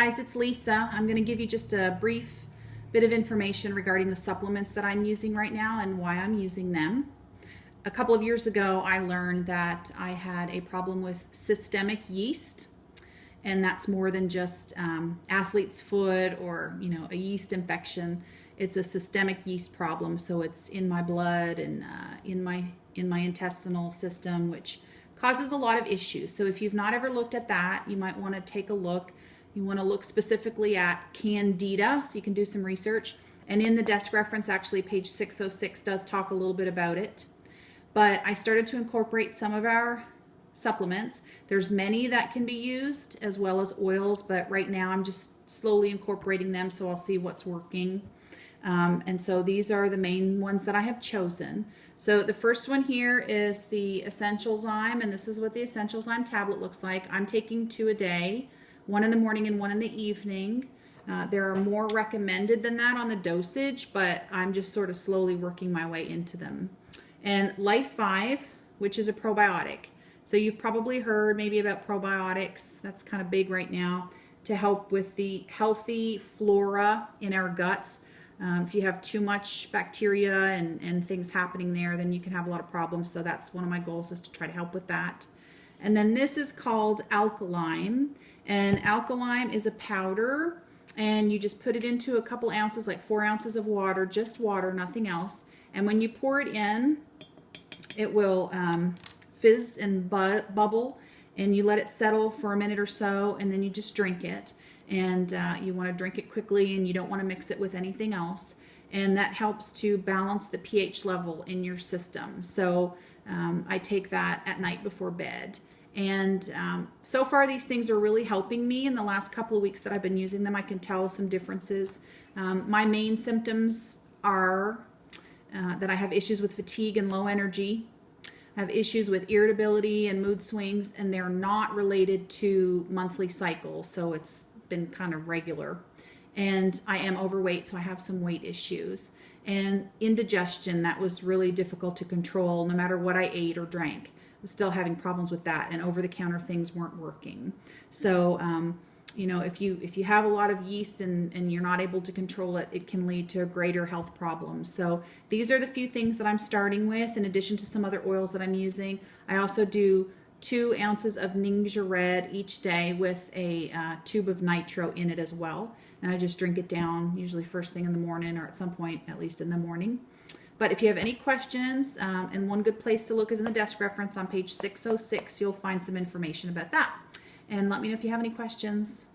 guys, it's Lisa. I'm going to give you just a brief bit of information regarding the supplements that I'm using right now and why I'm using them. A couple of years ago, I learned that I had a problem with systemic yeast, and that's more than just athlete's foot or a yeast infection. It's a systemic yeast problem, so it's in my blood and in my intestinal system, which causes a lot of issues. So if you've not ever looked at that, you might want to take a look. You want to look specifically at Candida, so you can do some research. And in the desk reference, actually, page 606 does talk a little bit about it. But I started to incorporate some of our supplements. There's many that can be used, as well as oils, but right now I'm just slowly incorporating them, so I'll see what's working. And so these are the main ones that I have chosen. So the first one here is the Essential Zyme, and this is what the Essential Zyme tablet looks like. I'm taking 2 a day, 1 in the morning and 1 in the evening. There are more recommended than that on the dosage, but I'm just sort of slowly working my way into them. And Life 5, which is a probiotic. So you've probably heard maybe about probiotics. That's kind of big right now to help with the healthy flora in our guts. If you have too much bacteria and things happening there, then you can have a lot of problems. So that's one of my goals, is to try to help with that. And then this is called Alkalyme. And Alkalyme is a powder, and you just put it into a couple ounces, like 4 ounces of water, just water, nothing else. And when you pour it in, it will fizz and bubble, and you let it settle for a minute or so, and then you just drink it. And you want to drink it quickly, and you don't want to mix it with anything else. And that helps to balance the pH level in your system. So I take that at night before bed. And so far these things are really helping me. In the last couple of weeks that I've been using them, I can tell some differences. My main symptoms are that I have issues with fatigue and low energy. I have issues with irritability and mood swings, and they're not related to monthly cycles, so it's been kind of regular. And I am overweight, so I have some weight issues. And indigestion, that was really difficult to control no matter what I ate or drank. I was still having problems with that, and over-the-counter things weren't working. So if you have a lot of yeast and you're not able to control it, it can lead to greater health problems. So these are the few things that I'm starting with, in addition to some other oils that I'm using. I also do 2 ounces of Ningxia Red each day with a tube of nitro in it as well. And I just drink it down, usually first thing in the morning, or at some point, at least in the morning. But if you have any questions, and one good place to look is in the desk reference on page 606, you'll find some information about that. And let me know if you have any questions.